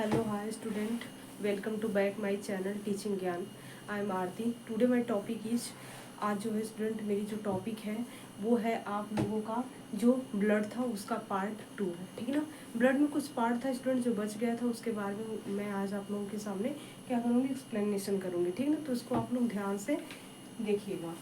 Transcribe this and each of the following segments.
Hello, hi student. Welcome to back my channel Teaching ज्ञान. I am Aarti. Today my topic is, आज जो है student मेरी जो टॉपिक है वो है आप लोगों का जो ब्लड था उसका पार्ट 2 है, ठीक है ना. ब्लड में कुछ पार्ट था स्टूडेंट जो बच गया था, उसके बारे में मैं आज आप लोगों के सामने क्या करूँगी, एक्सप्लेनेशन करूँगी, ठीक है ना. तो इसको आप लोग ध्यान से देखिएगा.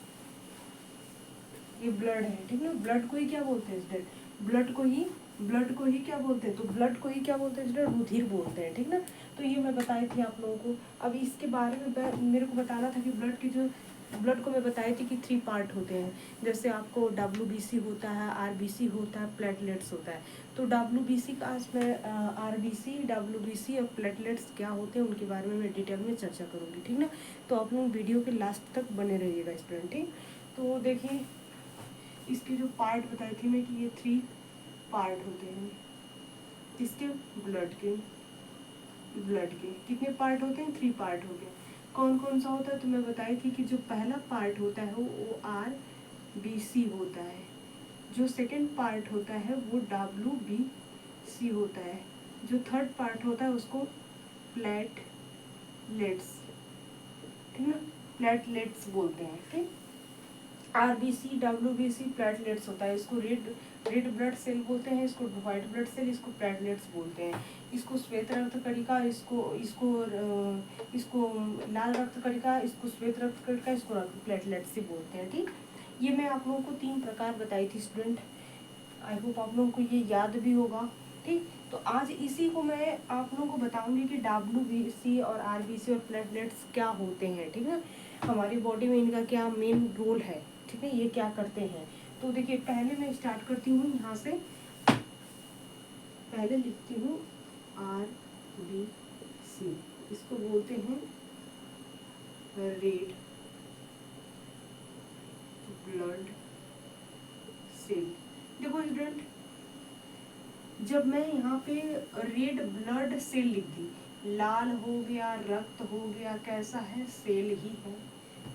ये ब्लड है, ठीक है ना. ब्लड को ही क्या बोलते हैं स्टूडेंट, ब्लड को ही क्या बोलते हैं, तो ब्लड को ही क्या बोलते हैं स्टूडेंट, रुधिर बोलते हैं, ठीक ना. तो ये मैं बताई थी आप लोगों को. अब इसके बारे में मेरे को बताना था कि ब्लड को मैं बताई थी कि 3 पार्ट होते हैं. जैसे आपको WBC होता है, RBC होता है, प्लेटलेट्स होता है. तो WBC का आज मैं RBC, WBC और प्लेटलेट्स क्या होते हैं उनके बारे में मैं डिटेल में चर्चा करूँगी, ठीक ना. तो आप लोग वीडियो के लास्ट तक बने रहिएगा स्टूडेंट, ठीक. तो देखिए इसके जो पार्ट बताई थी मैं कि ये 3 पार्ट होते हैं. इसके ब्लड के कितने पार्ट होते हैं, 3 पार्ट होते हैं. कौन कौन सा होता है, तो मैं बताई थी कि जो पहला पार्ट होता है वो RBC होता है. जो सेकंड पार्ट होता है वो WBC होता है. जो थर्ड पार्ट होता है उसको प्लेटलेट्स, ठीक ना, प्लेटलेट्स बोलते हैं, ठीक. RBC, WBC प्लेटलेट्स होता है. इसको रेड ब्लड सेल बोलते हैं, इसको व्हाइट ब्लड सेल, इसको प्लेटलेट्स बोलते हैं. इसको श्वेत रक्त कणिका, इसको लाल रक्त कणिका, इसको श्वेत रक्त कणिका, इसको प्लेटलेट्स ही बोलते हैं, ठीक. ये मैं आप लोगों को 3 प्रकार बताई थी स्टूडेंट. आई होप आप लोगों को ये याद भी होगा, ठीक. तो आज इसी को मैं आप लोगों को बताऊंगी कि WBC और RBC और प्लेटलेट्स क्या होते हैं, ठीक है. हमारी बॉडी में इनका क्या मेन रोल है, ठीक है, ये क्या करते हैं. तो देखिए पहले मैं स्टार्ट करती हूँ यहाँ से. पहले लिखती हूँ RBC, इसको बोलते हैं रेड ब्लड सेल. देखो स्टूडेंट, जब मैं यहाँ पे रेड ब्लड सेल लिख दी, लाल हो गया, रक्त हो गया, कैसा है, सेल ही है,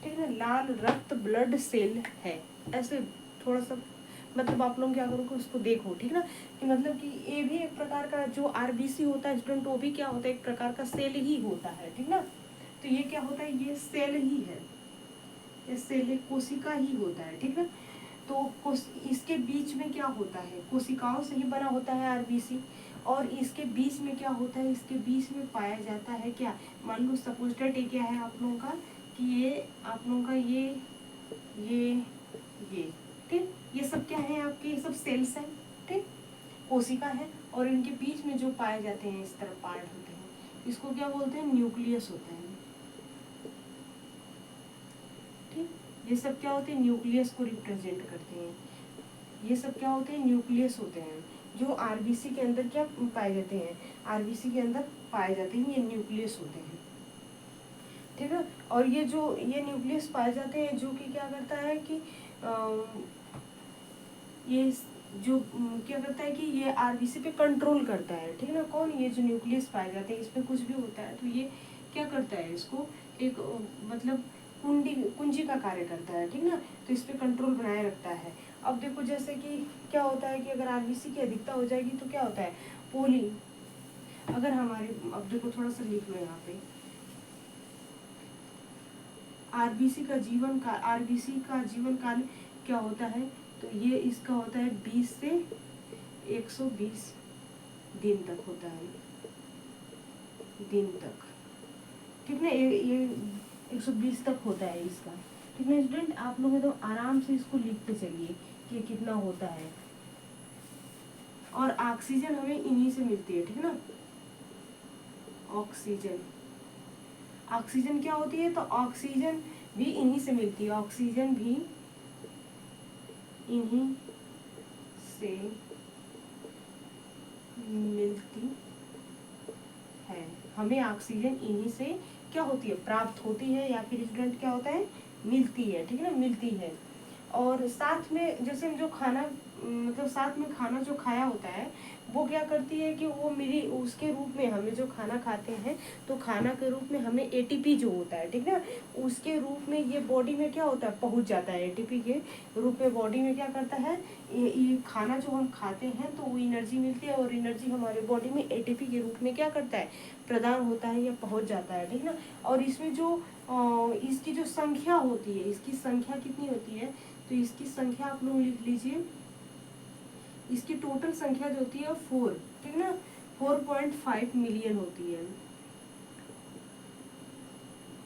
ठीक है. लाल रक्त ब्लड सेल है, ऐसे थोड़ा सा मतलब आप लोग क्या करोगे उसको देखो, ठीक ना, कि मतलब कि ये भी एक प्रकार का जो RBC होता है स्टूडेंट, वो भी क्या होता है, एक प्रकार का सेल ही होता है, ठीक ना. तो ये क्या होता है, ये सेल ही है, ये सेल कोशिका ही होता है, ठीक है. तो इसके बीच में क्या होता है, कोशिकाओं से ही बना होता है RBC. और इसके बीच में क्या होता है, इसके बीच में पाया जाता है क्या, मान लो सपोज दैट ये क्या है आप लोगों का, कि ये आप लोगों का ये ठीक, ये सब क्या है आपके, ये सब सेल्स हैं, ठीक, कोशिका है. और इनके बीच में जो पाए जाते हैं इस तरह पार्ट होते हैं, इसको क्या बोलते हैं, न्यूक्लियस होता है, ठीक. ये सब क्या होते हैं, न्यूक्लियस को रिप्रेजेंट करते हैं. ये सब क्या होते हैं, न्यूक्लियस होते हैं. जो RBC के अंदर क्या पाए जाते हैं, RBC के अंदर पाए जाते हैं, ये न्यूक्लियस होते हैं, ठीक है. और ये न्यूक्लियस पाए जाते हैं जो कि क्या करता है कि ये जो क्या करता है कि ये RBC पे कंट्रोल करता है, ठीक है ना. कौन, ये जो न्यूक्लियस पाए जाते हैं इसमें कुछ भी होता है तो ये क्या करता है, इसको एक मतलब कुंजी का कार्य करता है, ठीक ना. तो इस पे कंट्रोल बनाए रखता है. अब देखो जैसे कि क्या होता है कि अगर RBC की अधिकता हो जाएगी तो क्या होता है, पोली अगर हमारे, अब देखो थोड़ा सा लिख लो यहाँ पे, RBC का जीवन काल क्या होता है, तो ये इसका होता है 20 से 120 दिन तक होता है, दिन तक, ठीक ना. ये 120 तक होता है इसका, ठीक है स्टूडेंट. आप लोग एकदम आराम से इसको लिखते चलिए कि कितना होता है. और ऑक्सीजन हमें इन्हीं से मिलती है, ठीक है ना. ऑक्सीजन क्या होती है, तो ऑक्सीजन भी इन्हीं से मिलती है, ऑक्सीजन भी इन्हीं से मिलती है. हमें ऑक्सीजन इन्हीं से क्या होती है, प्राप्त होती है, या फिर स्टूडेंट क्या होता है, मिलती है, ठीक है ना, मिलती है. और साथ में जैसे हम जो खाना मतलब साथ में खाना जो खाया होता है वो क्या करती है कि वो मेरी उसके रूप में हमें जो खाना खाते हैं तो खाना के रूप में हमें एटीपी जो होता है, ठीक है, उसके रूप में ये बॉडी में क्या होता है, पहुंच जाता है। एटीपी के रूप में बॉडी में क्या करता है, ये खाना जो हम खाते हैं तो वो एनर्जी मिलती है और एनर्जी हमारे बॉडी में एटीपी के रूप में क्या करता है, प्रदान होता है या पहुंच जाता है, ठीक ना। और इसमें जो इसकी जो संख्या होती है, इसकी संख्या कितनी होती है, तो इसकी संख्या आप लोग लिख लीजिए, इसकी टोटल संख्या जो होती है 4, ठीक ना, 4.5 मिलियन होती है,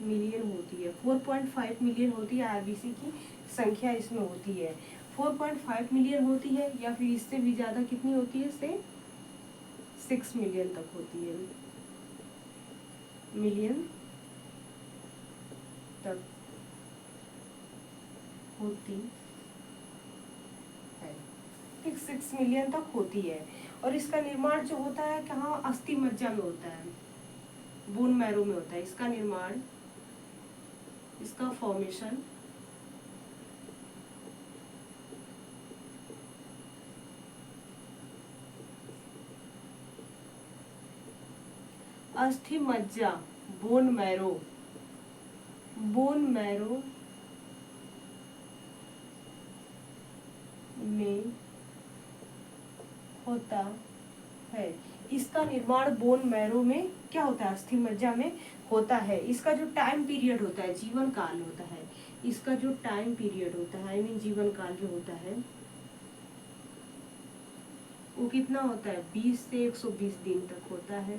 मिलियन होती है, 4.5 मिलियन होती है आरबीसी की संख्या इसमें होती है। 4.5 मिलियन होती है या फिर इससे भी ज़्यादा कितनी होती है, से 6 मिलियन तक होती है, मिलियन तक होती है, ठीक, 6 मिलियन तक होती है। और इसका निर्माण जो होता है कहाँ, अस्थि मज्जा में होता है, बोन मैरो में होता है इसका निर्माण, इसका फॉर्मेशन अस्थि मज्जा, बोन मैरो, बोन मैरो में होता है। इसका निर्माण बोन मैरो में क्या होता है, अस्थि मज्जा में होता है। इसका जो टाइम पीरियड होता है, जीवन काल होता है, इसका जो टाइम पीरियड होता है, आई मीन जीवन काल जो होता है वो कितना होता है, 20 से 120 दिन तक होता है,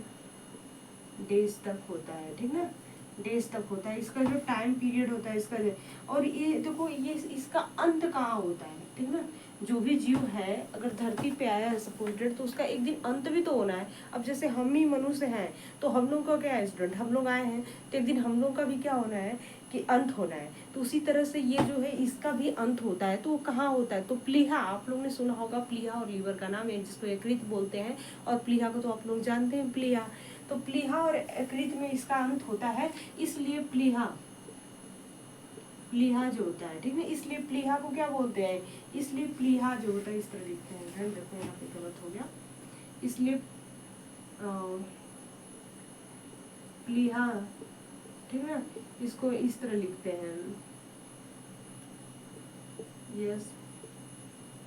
डेज तक होता है, ठीक ना, डेज तक होता है इसका जो टाइम पीरियड होता है इसका। और ये देखो, ये इसका अंत कहाँ होता है, ठीक ना, जो भी जीव है अगर धरती पे आया है सपोजेड, तो उसका एक दिन अंत भी तो होना है। अब जैसे हम ही मनुष्य हैं तो हम लोग का क्या है स्टूडेंट, हम लोग आए हैं तो एक दिन हम लोग का भी क्या होना है कि अंत होना है। तो उसी तरह से ये जो है इसका भी अंत होता है। तो वो कहाँ होता है, तो प्लीहा, आप लोग ने सुना होगा प्लीहा और लीवर का नाम है जिसको यकृत बोलते हैं, और प्लीहा को तो आप लोग जानते हैं प्लीहा। तो प्लीहा और यकृत में इसका अंत होता है, इसलिए प्लीहा, प्लीहा जो होता है, ठीक है, इसलिए प्लीहा को क्या बोलते हैं, इसलिए प्लीहा जो होता है इस तरह लिखते हैं, ध्यान रखो यहाँ पे गलत हो गया, इसलिए प्लीहा, ठीक है ना, इसको इस तरह लिखते हैं, यस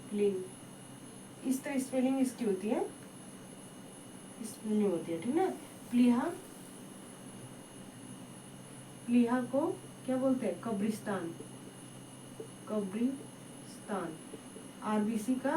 प्लीन, इस तरह स्पेलिंग इसकी होती है, स्पेलिंग होती है, ठीक ना। प्लीहा, प्लीहा को क्या बोलते हैं, कब्रिस्तान, कब्रिस्तान, आरबीसी का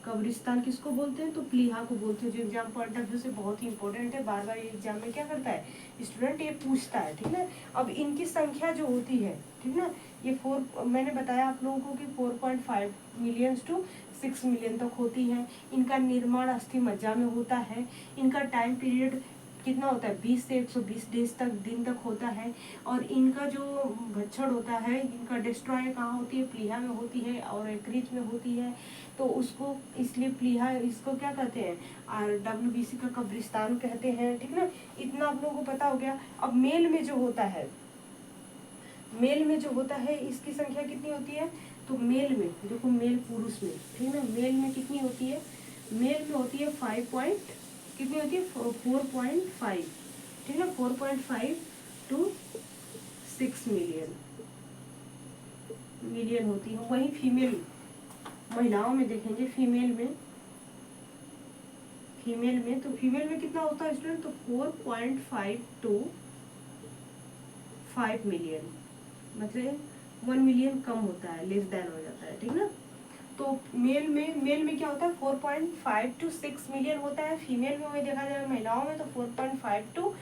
कब्रिस्तान किसको बोलते हैं, तो प्लीहा को बोलते हैं, जो एग्जाम पॉइंट ऑफ व्यू से बहुत ही इंपॉर्टेंट है, बार बार एग्जाम में क्या करता है स्टूडेंट, ये पूछता है, ठीक है। अब इनकी संख्या जो होती है, ठीक ना, ये 4, मैंने बताया आप लोगों को कि 4.5 मिलियन टू 6 मिलियन तक होती है। इनका निर्माण अस्थि मज्जा में होता है। इनका टाइम पीरियड कितना होता है, 20 से 120 डेज तक, दिन तक होता है। और इनका जो भक्षण होता है, इनका डिस्ट्रॉय कहाँ होती है, प्लीहा में होती है और यकृत में होती है। तो उसको इसलिए प्लीहा, इसको क्या कहते हैं, और WBC का कब्रिस्तान कहते हैं, ठीक ना। इतना आप लोगों को पता हो गया। अब मेल में जो होता है, मेल में जो होता है इसकी संख्या कितनी होती है, तो मेल में देखो, मेल पुरुष में, ठीक है ना, मेल में कितनी होती है, मेल में होती है 5 पॉइंट, कितनी होती है 4.5, ठीक है, 4.5 टू 6 मिलियन, मिलियन होती है। वही फीमेल, महिलाओं में देखेंगे, फीमेल में, फीमेल में, तो फीमेल में कितना होता है स्टूडेंट, तो 4.5 टू 5 मिलियन, मतलब 1 मिलियन कम होता है, लेस देन हो जाता है, ठीक ना। तो मेल में क्या होता है 4.5 टू 6 मिलियन होता है। फीमेल में वही देखा जाए महिलाओं में तो 4.5 टू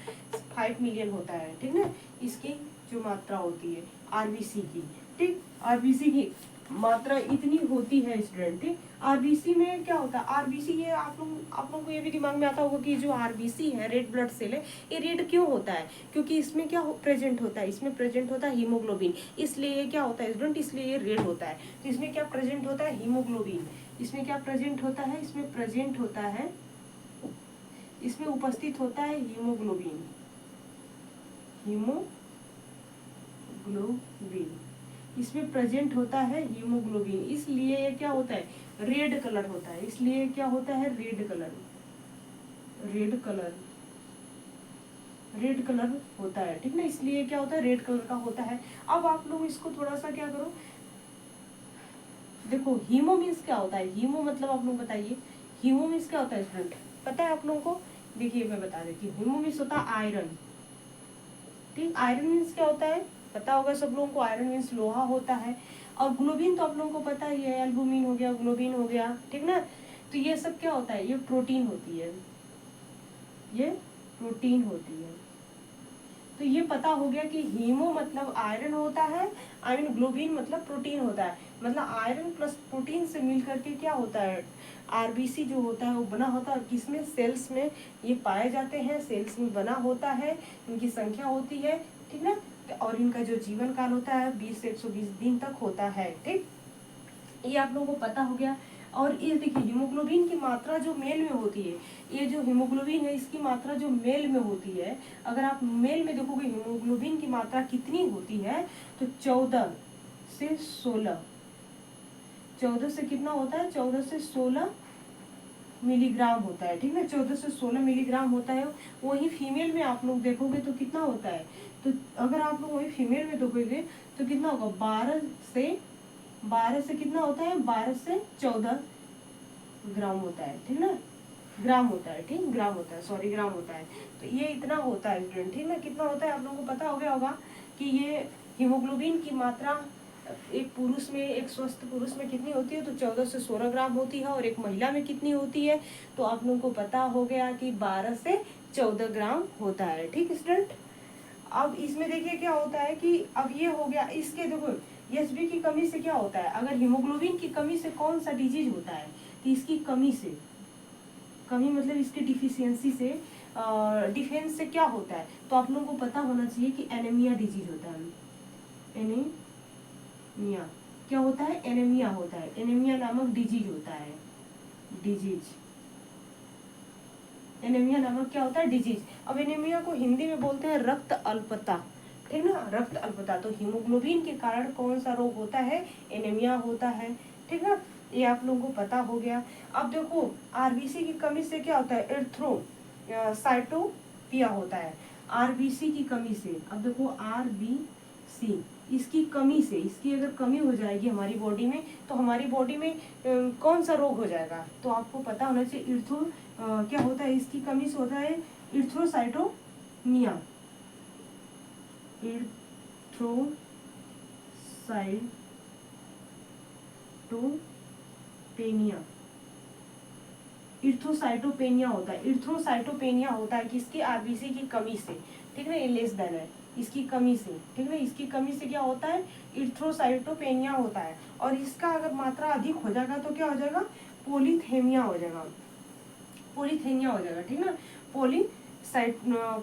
5 मिलियन होता है, ठीक ना। इसकी जो मात्रा होती है आरबीसी की, ठीक, आरबीसी की मात्रा इतनी होती है स्टूडेंट, ठीक। आरबीसी में क्या होता है, आरबीसी ये आप लोगों को ये भी दिमाग में आता होगा कि जो आरबीसी है, रेड ब्लड सेल है, ये रेड क्यों होता है, क्योंकि इसमें क्या प्रेजेंट होता है, इसमें प्रेजेंट होता है हीमोग्लोबिन, इसलिए ये क्या होता है स्टूडेंट, इसलिए ये रेड होता है। तो इसमें क्या प्रेजेंट होता है, हीमोग्लोबिन, इसमें क्या प्रेजेंट होता है, इसमें प्रेजेंट होता है, इसमें उपस्थित होता है हीमोग्लोबिन, हीमोग्लोबिन, इसमें प्रेजेंट होता है हीमोग्लोबिन, इसलिए ये क्या होता है रेड कलर होता है, इसलिए क्या होता है red colour, red colour, red colour होता है, ठीक ना, इसलिए क्या होता है रेड कलर का होता है। अब आप लोग इसको थोड़ा सा क्या करो, देखो हीमो मीन्स क्या होता है, हीमो मतलब आप लोग बताइए, हीमो मीन्स क्या होता है स्टूडेंट, पता है आप लोगों को? देखिए मैं बता देती हूँ, हीमो मीन्स होता है आयरन, ठीक, आयरन मीन्स क्या होता है पता होगा सब लोगों को, आयरन मीन्स लोहा होता है। और ग्लोबिन तो आप लोगों को पता ही है, एल्बुमिन हो गया, ग्लोबिन हो गया, ठीक ना, तो ये सब क्या होता है, ये प्रोटीन होती है, ये प्रोटीन होती है। तो ये पता हो गया कि हीमो मतलब आयरन होता है, आई मीन ग्लोबिन मतलब प्रोटीन होता है, मतलब आयरन प्लस प्रोटीन से मिल करके क्या होता है आरबीसी जो होता है वो बना होता है। किसमें? सेल्स में ये पाए जाते हैं, सेल्स में बना होता है, इनकी संख्या होती है, ठीक ना, और इनका जो जीवन काल होता है 20 से 120 दिन तक होता है, ठीक, ये आप लोगों को पता हो गया। और ये देखिए हीमोग्लोबिन की मात्रा जो मेल में होती है, ये जो हीमोग्लोबिन है इसकी मात्रा जो मेल में होती है, अगर आप मेल में देखोगे हीमोग्लोबिन की मात्रा कितनी होती है तो 14 से 16, 14 से कितना होता है, 14 से 16 मिलीग्राम होता है, ठीक है, 14 से 16 मिलीग्राम होता है। वही फीमेल में आप लोग देखोगे तो कितना होता है, तो अगर आप लोग वही फीमेल में देखोगे तो कितना होगा, 12 से कितना होता है, 12 से 14 ग्राम होता है, ठीक ना, ग्राम होता है, ठीक, ग्राम होता है, सॉरी ग्राम होता है। तो ये इतना होता है स्टूडेंट, ठीक ना, कितना होता है आप लोगों को पता हो गया होगा कि ये हीमोग्लोबिन की मात्रा एक पुरुष में, एक स्वस्थ पुरुष में कितनी होती है तो 14 से 16 ग्राम होती है, और एक महिला में कितनी होती है तो आप लोगों को पता हो गया कि 12 से 14 ग्राम होता है, ठीक स्टूडेंट। अब इसमें देखिए क्या होता है कि अब ये हो गया, इसके देखो एचबी की कमी से क्या होता है, अगर हीमोग्लोबिन की कमी से कौन सा डिजीज होता है तो इसकी कमी से, कमी मतलब इसके डिफिशियंसी से, डिफेंस से क्या होता है तो आप लोगों को पता होना चाहिए कि एनीमिया डिजीज होता है, एनीमिया क्या होता है, एनीमिया होता है, एनीमिया नामक डिजीज होता है, डिजीज, एनीमिया नामक क्या होता है डिजीज। अब एनीमिया को हिंदी में बोलते हैं रक्त अल्पता, ठीक ना, रक्त अल्पता। तो हीमोग्लोबिन के कारण कौन सा रोग होता है, एनीमिया होता है, ठीक ना, ये आप लोगों को पता हो गया। अब देखो आरबीसी की कमी से क्या होता है, एर्थ्रोसाइटोपिया होता है, आरबीसी की कमी से। अब देखो आरबीसी इसकी कमी से, इसकी अगर कमी हो जाएगी हमारी बॉडी में तो हमारी बॉडी में कौन सा रोग हो जाएगा तो आपको पता होना चाहिए, क्या होता है इसकी कमी से होता है इर्थ्रोसाइटोनिया, इर्थ्रोसाइटोपेनिया, इर्थ्रोसाइटोपेनिया होता है, इर्थ्रोसाइटोपेनिया होता है किसकी, आरबीसी की कमी से, ठीक है, ये लेस देन है इसकी कमी से, ठीक है, इसकी कमी से क्या होता है इर्थ्रोसाइटोपेनिया होता है। और इसका अगर मात्रा अधिक हो जाएगा तो क्या हो जाएगा, पोलीथेमिया हो जाएगा, पोलीथेनिया हो जाएगा, ठीक ना,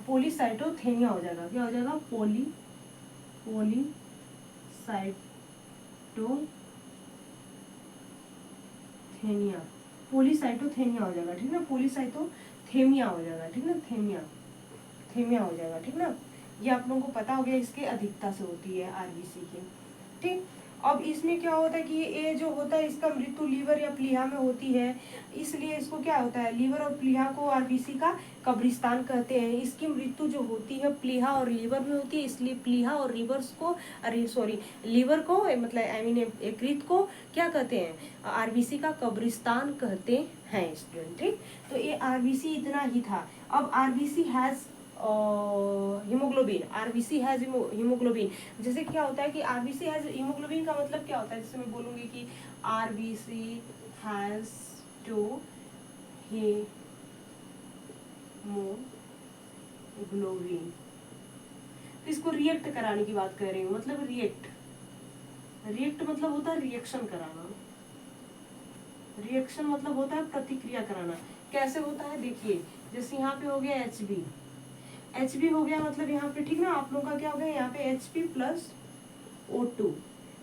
पोलीसाइटोथेनिया हो जाएगा, क्या हो जाएगा, पोलीसाइटोथेनिया, पोलीसाइटोथेनिया हो जाएगा, ठीक ना, पोलीसाइटोथेमिया हो जाएगा, ठीक ना, थेमिया हो जाएगा, ठीक ना। ये आप लोगों को पता हो गया इसके अधिकता से होती है आरबीसी की, ठीक। अब इसमें क्या होता है कि ये जो होता है इसका मृत्यु लीवर या प्लीहा में होती है, इसलिए इसको क्या होता है, लीवर और प्लीहा को आरबीसी का कब्रिस्तान कहते हैं। इसकी मृत्यु जो होती है प्लीहा और लीवर में होती है, इसलिए प्लीहा और रिवर्स को, अरे सॉरी, लीवर को मतलब आई मीन यकृत को क्या कहते हैं, आरबीसी का कब्रिस्तान कहते हैं स्टूडेंट, ठीक। तो ये आरबीसी इतना ही था। अब RBC has haemoglobin, RBC has haemoglobin, जैसे क्या होता है कि आरबीसी हैज हीमोग्लोबिन का मतलब क्या होता है, जैसे मैं बोलूंगी कि आरबीसी हैज टू हीमोग्लोबिन, तो इसको रिएक्ट कराने की बात कर रही हूँ, मतलब रिएक्ट मतलब होता है रिएक्शन कराना, रिएक्शन मतलब होता है प्रतिक्रिया कराना। कैसे होता है देखिए, जैसे यहाँ पे हो गया एच बी हो गया, मतलब यहाँ पे ठीक ना, आप लोगों का क्या हो गया, यहाँ पे HP प्लस O2।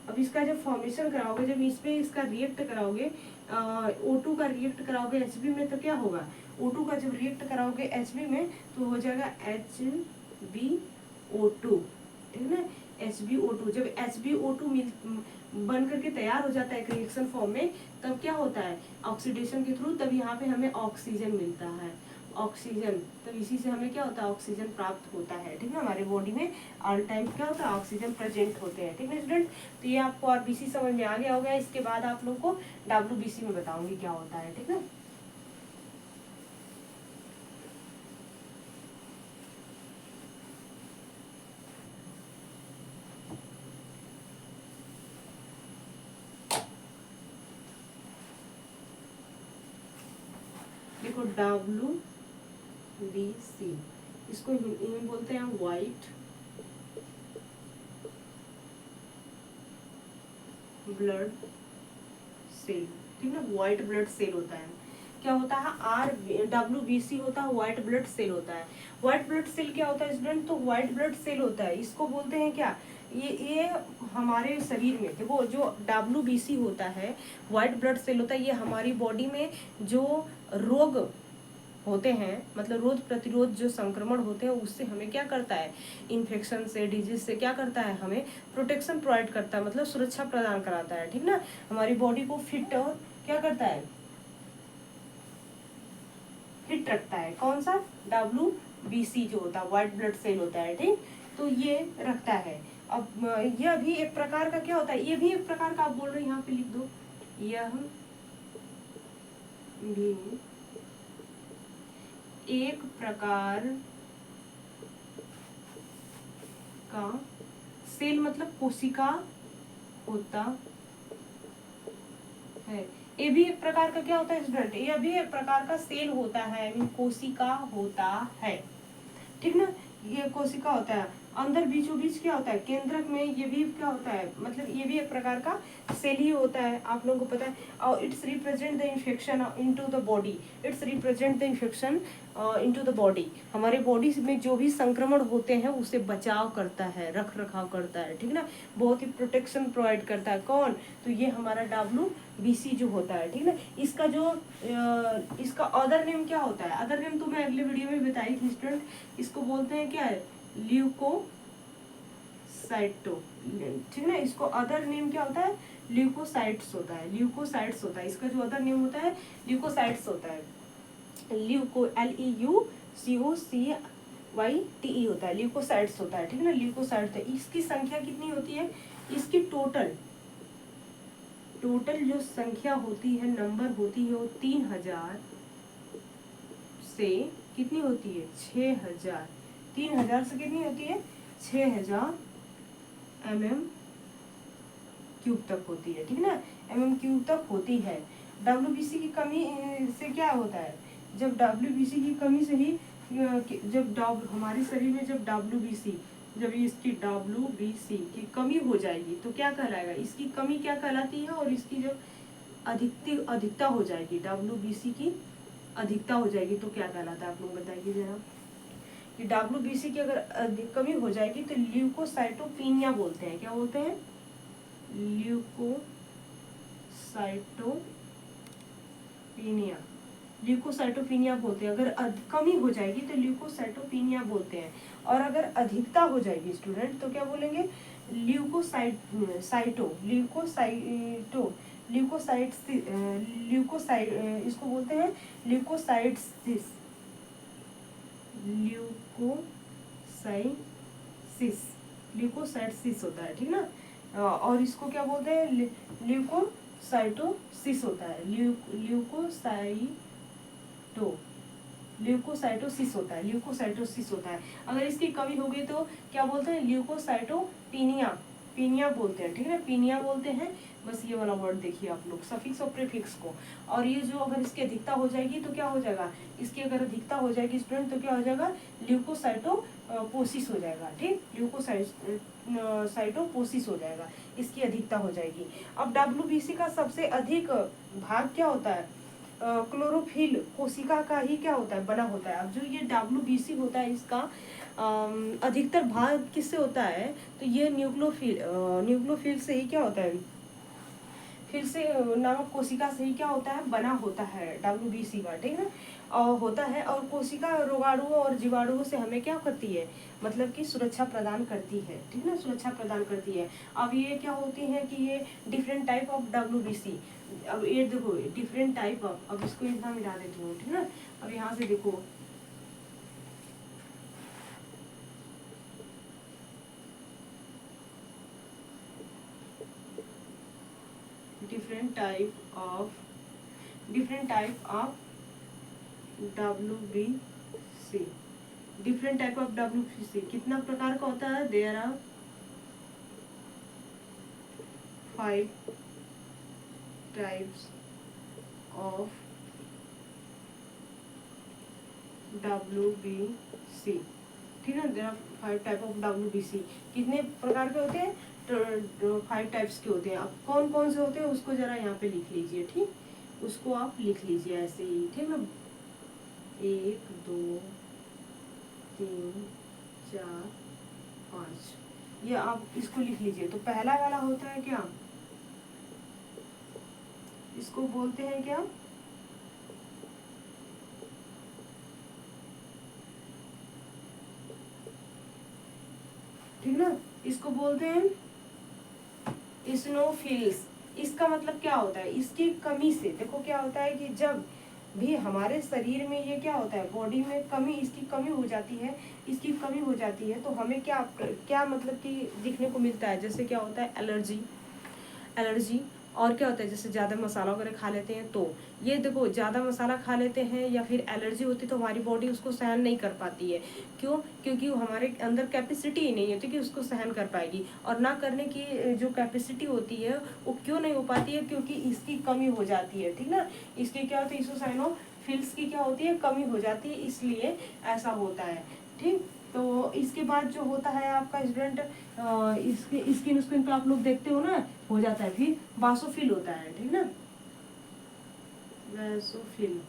अब इसका जब फॉर्मेशन कराओगे, जब इस पे इसका रिएक्ट कराओगे, O2 का रिएक्ट कराओगे HB में तो क्या होगा, O2 का जब रिएक्ट कराओगे HB में तो हो जाएगा HbO2, ठीक है ना, HbO2, जब HbO2 बन करके तैयार हो जाता है एक रिएक्शन फॉर्म में, तब क्या होता है ऑक्सीडेशन के थ्रू, तब यहाँ पे हमें ऑक्सीजन मिलता है, ऑक्सीजन, तब इसी से हमें क्या होता है ऑक्सीजन प्राप्त होता है, ठीक ना। हमारे बॉडी में ऑल टाइम क्या होता है ऑक्सीजन प्रेजेंट होते हैं, ठीक है स्टूडेंट। तो ये आपको आरबीसी समझ में आ गया होगा। इसके बाद आप लोग को WBC में बताऊंगी क्या होता है, ठीक है। देखो WBC, इसको हिंदी में बोलते हैं व्हाइट ब्लड सेल, ठीक है, व्हाइट ब्लड सेल होता है। क्या होता है WBC होता है व्हाइट ब्लड सेल होता है। व्हाइट ब्लड सेल क्या होता है स्टूडेंट, तो व्हाइट ब्लड सेल होता है, इसको बोलते हैं क्या, ये हमारे शरीर में देखो जो WBC होता है व्हाइट ब्लड सेल होता है, ये हमारी बॉडी में जो रोग होते हैं, मतलब रोग प्रतिरोध जो संक्रमण होते हैं उससे हमें क्या करता है, इन्फेक्शन से, डिजीज से क्या करता है, हमें प्रोटेक्शन प्रोवाइड करता है, मतलब सुरक्षा प्रदान कराता है, ठीक ना। हमारी बॉडी को फिट और क्या करता है, फिट रखता है। कौन सा WBC जो होता है व्हाइट ब्लड सेल होता है, ठीक, तो ये रखता है। अब यह भी एक प्रकार का क्या होता है, ये भी एक प्रकार का, आप बोल रहे हैं यहाँ पे लिख दो, यह भी एक प्रकार का सेल, मतलब कोशिका होता है। ये भी एक प्रकार का क्या होता है स्टूडेंट, ये भी एक प्रकार का सेल होता है, कोशिका होता है, ठीक ना। ये कोशिका होता है, अंदर बीचों बीच क्या होता है केंद्रक में, ये भी क्या होता है, मतलब ये भी एक प्रकार का सेल ही होता है, आप लोगों को पता है। और it's represent the infection into the body, it's represent the infection into the body, हमारे बॉडी में जो भी संक्रमण होते हैं उससे बचाव करता है, रख रखाव करता है, ठीक ना, बहुत ही प्रोटेक्शन प्रोवाइड करता है। कौन, तो ये हमारा WBC जो होता है, ठीक ना। इसका जो इसका अदर नेम क्या होता है, अदर नेम तो मैं अगले वीडियो में बताई थी स्टूडेंट, इसको बोलते हैं क्या है, ल्यूकोसाइटो, ठीक ना। इसको अदर नेम क्या होता है, ल्यूकोसाइट्स होता है, ल्यूकोसाइट्स होता है, इसका जो अदर नेम होता है ल्यूकोसाइट्स होता है, ल्यूको LEUCOCYTE होता है, ल्यूकोसाइट्स होता है, ठीक है ना, ल्यूकोसाइट्स है। इसकी संख्या कितनी होती है, इसकी टोटल जो संख्या होती है, नंबर होती है, वो 3000 से कितनी होती है 6000, 3000 से कितनी होती है 6000 mm³ तक होती है, ठीक है ना, mm³ तक होती है। WBC की कमी से क्या होता है, जब WBC की कमी से ही जब हमारे शरीर में जब जब इसकी WBC की कमी हो जाएगी तो क्या कहलाएगा, इसकी कमी क्या कहलाती है, और इसकी जब अधिकता हो जाएगी, WBC की अधिकता हो जाएगी तो क्या कहलाता है, आप लोग बताइए जरा। कि WBC की अगर कमी हो जाएगी तो ल्यूकोसाइटोपिनिया बोलते हैं, क्या बोलते हैं, ल्यूकोसाइटोपिनिया बोलते हैं। अगर कमी हो जाएगी तो ल्यूकोसाइटोपिनिया बोलते हैं, और अगर अधिकता हो जाएगी स्टूडेंट तो क्या बोलेंगे, इसको बोलते हैं ल्यूकोसाइटसिस, ल्यूकोसाइटसिस होता है, ठीक ना। और इसको क्या बोलते हैं, ल्यूकोसाइटोसिस होता है, ल्यूकोसाइटोसिस होता है, ल्यूकोसाइटोसिस होता है। अगर इसकी कमी हो गई तो क्या बोलते हैं, ल्यूकोसाइटोपिनिया बोलते हैं, ठीक है ना, पिनिया बोलते हैं। बस ये वाला वर्ड देखिए आप लोग, सफिक्स और प्रीफिक्स को। और ये जो अगर इसकी अधिकता हो जाएगी तो क्या हो जाएगा, इसकी अगर अधिकता हो जाएगी स्टूडेंट तो क्या हो जाएगा, ल्यूकोसाइटोपोसिस हो जाएगा, ठीक, ल्यूकोसाइटोपोसिस हो जाएगा, इसकी अधिकता हो जाएगी। अब WBC का सबसे अधिक भाग क्या होता है, क्लोरोफिल कोशिका का ही क्या होता है, बना होता है। अब जो ये WBC होता है इसका अधिकतर भाग किससे होता है, तो ये न्यूक्लियोफिल से ही क्या होता है, फिर से नामक कोशिका से ही क्या होता है, बना होता है WBC का, ठीक है, और होता है। और कोशिका रोगाणुओं और जीवाणुओं से हमें क्या करती है, मतलब कि सुरक्षा प्रदान करती है, ठीक है ना, सुरक्षा प्रदान करती है। अब ये क्या होती है कि ये डिफरेंट टाइप ऑफ WBC, अब ये देखो डिफरेंट टाइप ऑफ, अब इसको इतना मिला देती हूँ, ठीक है ना। अब यहाँ से देखो different type of WBC, different type of WBC कितना प्रकार का होता है, there are 5 types of WBC, ठीक है, there are 5 type of WBC। कितने प्रकार के होते हैं, तो 5 टाइप्स के होते हैं। अब कौन कौन से होते हैं उसको जरा यहाँ पे लिख लीजिए, ठीक, उसको आप लिख लीजिए ऐसे ही, ठीक ना। 1 2 3 4 5, ये आप इसको लिख लीजिए। तो पहला वाला होता है क्या, इसको बोलते हैं क्या, ठीक ना, इसको बोलते हैं स्नोफिल्स। इसका मतलब क्या होता है, इसकी कमी से देखो क्या होता है कि जब भी हमारे शरीर में ये क्या होता है, बॉडी में कमी, इसकी कमी हो जाती है, इसकी कमी हो जाती है, तो हमें क्या क्या मतलब कि दिखने को मिलता है, जैसे क्या होता है, एलर्जी, एलर्जी। और क्या होता है, जैसे ज़्यादा मसाला वगैरह खा लेते हैं, तो ये देखो ज़्यादा मसाला खा लेते हैं या फिर एलर्जी होती है तो हमारी बॉडी उसको सहन नहीं कर पाती है। क्यों, क्योंकि हमारे अंदर कैपेसिटी ही नहीं होती कि उसको सहन कर पाएगी। और ना करने की जो कैपेसिटी होती है वो क्यों नहीं हो पाती है, क्योंकि इसकी कमी हो जाती है, ठीक ना। इसकी क्या होती है, ईसोसाइनोफिल्स की क्या होती है, कमी हो जाती है, इसलिए ऐसा होता है, ठीक। तो इसके बाद जो होता है आपका स्टूडेंट, इसके स्किन स्किन पे आप लोग देखते हो ना, हो जाता है, फिर बासोफिल होता है, ठीक ना, बासोफिल।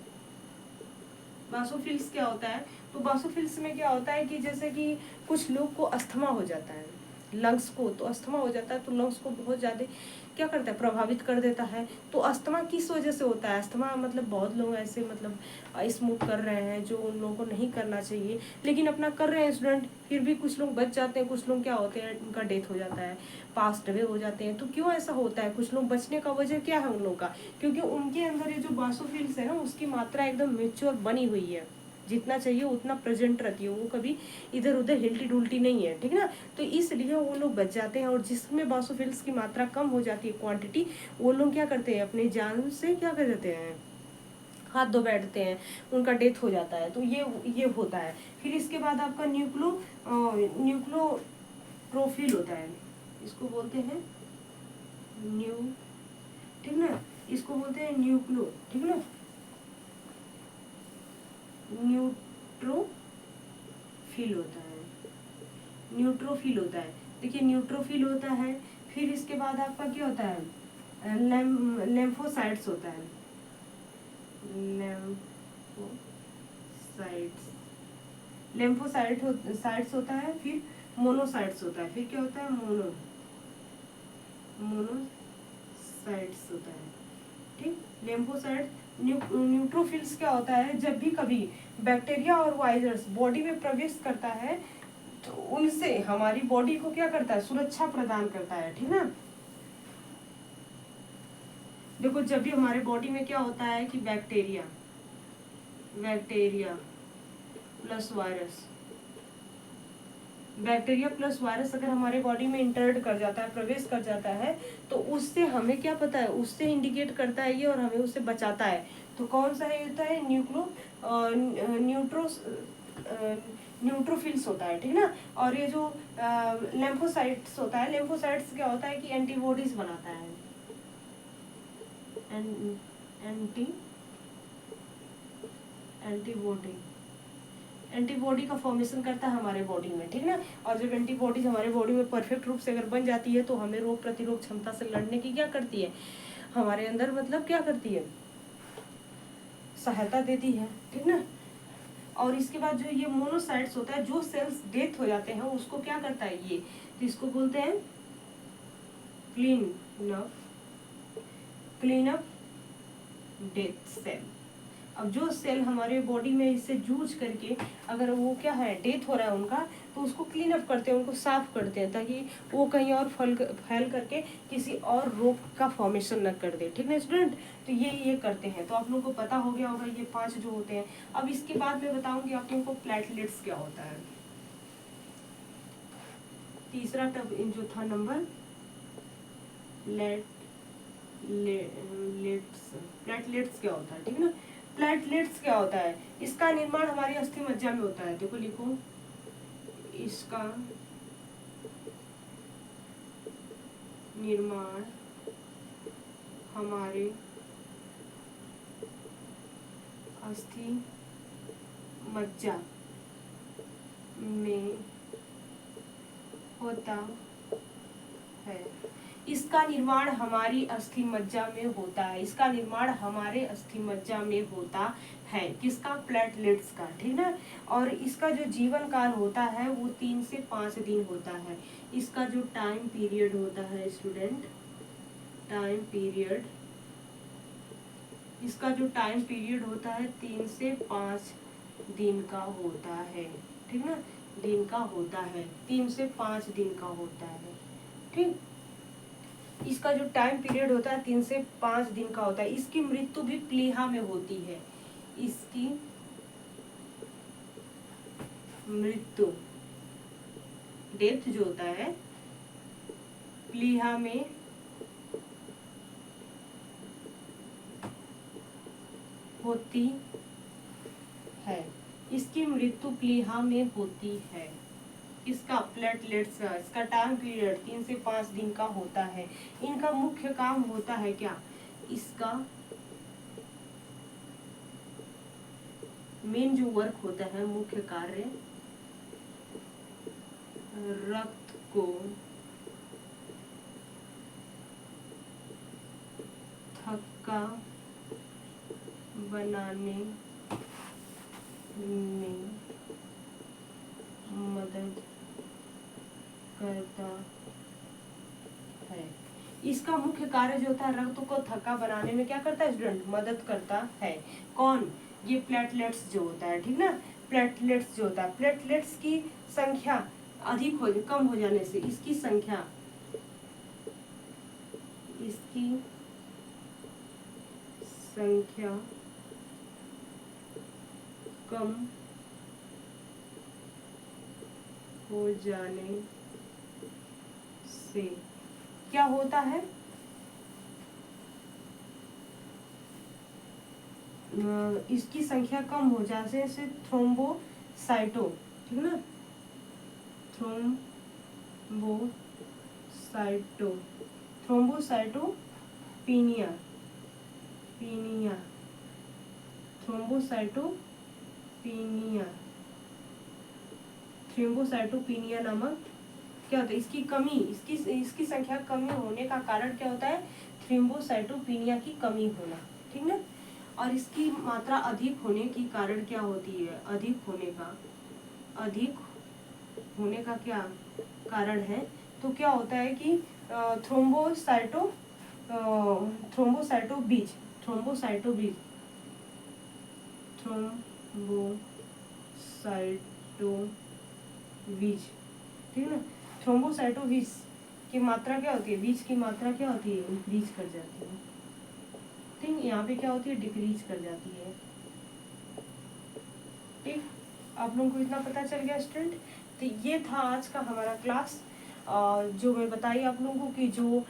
बासोफिल्स क्या होता है, तो बासोफिल्स में क्या होता है कि जैसे कि कुछ लोग को अस्थमा हो जाता है, लंग्स को, तो अस्थमा हो जाता है तो लंग्स को बहुत ज़्यादा क्या करता है, प्रभावित कर देता है। तो अस्थमा किस वजह से होता है, अस्थमा मतलब बहुत लोग ऐसे मतलब स्मोक कर रहे हैं जो उन लोगों को नहीं करना चाहिए, लेकिन अपना कर रहे हैं स्टूडेंट, फिर भी कुछ लोग बच जाते हैं, कुछ लोग क्या होते हैं उनका डेथ हो जाता है, पास्ट अवे हो जाते हैं। तो क्यों ऐसा होता है, कुछ लोग बचने का वजह क्या है उन लोगों का, क्योंकि उनके अंदर ये जो बासोफिल्स है ना उसकी मात्रा एकदम मेच्योर बनी हुई है, जितना चाहिए उतना प्रेजेंट रहती है, वो कभी इधर उधर हिल्टी डुल्टी नहीं है, ठीक ना। तो इसलिए वो लोग बच जाते हैं। और जिसमें बासोफिल्स की मात्रा कम हो जाती है, क्वांटिटी, वो लोग क्या करते हैं, अपनी जान से क्या कर देते हैं, हाथ धो बैठते हैं, उनका डेथ हो जाता है। तो ये होता है। फिर इसके बाद आपका न्यूक्लोट्रोफिल होता है, इसको बोलते हैं न्यू, ठीक ना, इसको बोलते हैं न्यूक्लो, ठीक ना, न्यूट्रोफिल होता है, न्यूट्रोफिल होता है। देखिए न्यूट्रोफिल होता है। फिर इसके बाद आपका क्या होता है, लेम्फोसाइट्स होता है, लेम्फोसाइट्स, साइट्स होता है। फिर मोनोसाइट्स होता है, फिर क्या होता है, मोनोसाइट्स होता है, ठीक। लेम्फोसाइट्स, न्यूट्रोफिल्स क्या होता है, जब भी कभी बैक्टीरिया और वायरस बॉडी में प्रवेश करता है तो उनसे हमारी बॉडी को क्या करता है, सुरक्षा प्रदान करता है, ठीक ना। देखो जब भी हमारे बॉडी में क्या होता है कि bacteria plus virus, bacteria plus virus अगर हमारे बॉडी में इंटर्ड कर जाता है, प्रवेश कर जाता है, तो उससे हमें क्या पता है, उससे इंडिकेट करता है ये और हमें उससे बचाता है। तो कौन सा है होता है, न्यूट्रोफिल्स होता है, ठीक ना। और ये जो लेम्फोसाइट्स होता है, लेम्फोसाइट्स क्या होता है कि एंटीबॉडीज बनाता है, एंटीबॉडी का फॉर्मेशन करता है हमारे बॉडी में, ठीक ना। और जब एंटीबॉडीज हमारे बॉडी में परफेक्ट रूप से अगर बन जाती है तो हमें रोग प्रतिरोध क्षमता से लड़ने की क्या करती है, हमारे अंदर मतलब क्या करती है, सहायता देती है, ठीक ना। और इसके बाद जो ये मोनोसाइट्स होता है, जो सेल्स डेथ हो जाते हैं उसको क्या करता है ये, तो इसको बोलते हैं clean up clean up death cell. अब जो सेल हमारे बॉडी में इससे जूझ करके अगर वो क्या है डेथ हो रहा है उनका, तो उसको क्लीन अप करते हैं, उनको साफ करते हैं, ताकि वो कहीं और फैल करके किसी और रोग का फॉर्मेशन न कर दे। ठीक है स्टूडेंट, तो ये करते हैं। तो आप लोगों को पता हो गया होगा ये 5 जो होते हैं। अब इसके बाद मैं बताऊंगी आप लोगों को प्लेटलेट्स क्या होता है। तीसरा टब जो था नंबर प्लेटलेट्स क्या होता है, ठीक है ना। प्लेटलेट्स क्या होता है, इसका निर्माण हमारी अस्थि मज्जा में होता है। देखो लिखो, इसका निर्माण हमारे अस्थि मज्जा में होता है। इसका निर्माण हमारी अस्थि मज्जा में होता है। इसका निर्माण हमारे अस्थि मज्जा में होता है। किसका? प्लेटलेट्स का, ठीक ना। और इसका जो जीवन काल होता है वो 3 से 5 दिन होता है। इसका जो टाइम पीरियड होता है स्टूडेंट, टाइम पीरियड, इसका जो टाइम पीरियड होता है 3 से 5 दिन का होता है, ठीक ना। दिन का होता है, 3 से 5 दिन का होता है, ठीक। इसका जो टाइम पीरियड होता है 3 से 5 दिन का होता है। इसकी मृत्यु भी प्लीहा में होती है। इसकी मृत्यु, डेथ जो होता है, प्लीहा में होती है। इसकी मृत्यु प्लीहा में होती है। इसका प्लेटलेट्स का, इसका टाइम पीरियड 3 से 5 दिन का होता है। इनका मुख्य काम होता है क्या? इसका मेन जो वर्क होता है, मुख्य कार्य, रक्त को थक्का बनाने में मदद करता है। इसका मुख्य कार्य जो होता है, रक्त को थक्का बनाने में क्या करता है स्टूडेंट? मदद करता है। कौन? ये प्लेटलेट्स जो होता है, ठीक ना। प्लेटलेट्स जो होता है, प्लेटलेट्स की संख्या कम हो जाने से इसकी संख्या कम हो जाने से क्या होता है? इसकी संख्या कम हो जाने से थ्रोम्बोसाइटो, ठीक ना, थ्रोम्बोसाइटोपिनिया, थ्रोम्बोसाइटोपिनिया नामक क्या होता है? इसकी कमी, इसकी संख्या कमी होने का कारण क्या होता है? थ्रोम्बोसाइटोपिनिया की कमी होना, ठीक ना। और इसकी मात्रा अधिक होने की कारण क्या होती है? अधिक होने का क्या कारण है? तो क्या होता है कि थ्रोम्बोसाइटोबीज, ठीक है ना। थ्रोम्बोसाइटोबीज की मात्रा क्या होती है? बीज की मात्रा क्या होती है? इंक्रीज कर जाती है, ठीक। यहाँ पे क्या होती है? डिक्रीज कर जाती है, ठीक। आप लोगों को इतना पता चल गया स्टूडेंट। तो ये था आज का हमारा क्लास, जो मैं बताई आप लोगों को कि जो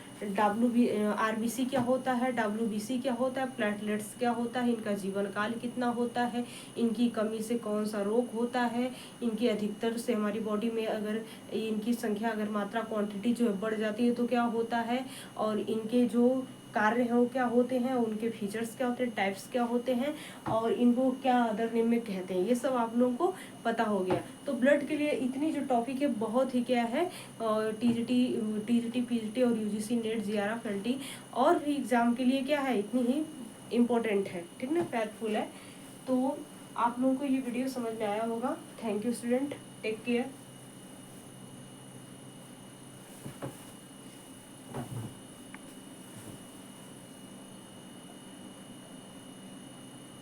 आरबीसी क्या होता है, डब्ल्यूबीसी क्या होता है, प्लेटलेट्स क्या होता है, इनका जीवन काल कितना होता है, इनकी कमी से कौन सा रोग होता है, इनकी अधिकतर से हमारी बॉडी में अगर इनकी संख्या, अगर मात्रा, क्वांटिटी जो है बढ़ जाती है तो क्या होता है, और इनके जो कार्य हैं वो क्या होते हैं, उनके फीचर्स क्या होते हैं, टाइप्स क्या होते हैं, और इनको क्या अदर नेम में कहते हैं, ये सब आप लोगों को पता हो गया। तो ब्लड के लिए इतनी जो टॉपिक है बहुत ही क्या है, टीजीटी पीजीटी और यूजीसी नेट जीआरएफ एलटी और भी एग्जाम के लिए क्या है, इतनी ही इम्पोर्टेंट है, ठीक ना, फैक्टफुल है। तो आप लोगों को ये वीडियो समझ में आया होगा। Thank you student, take care.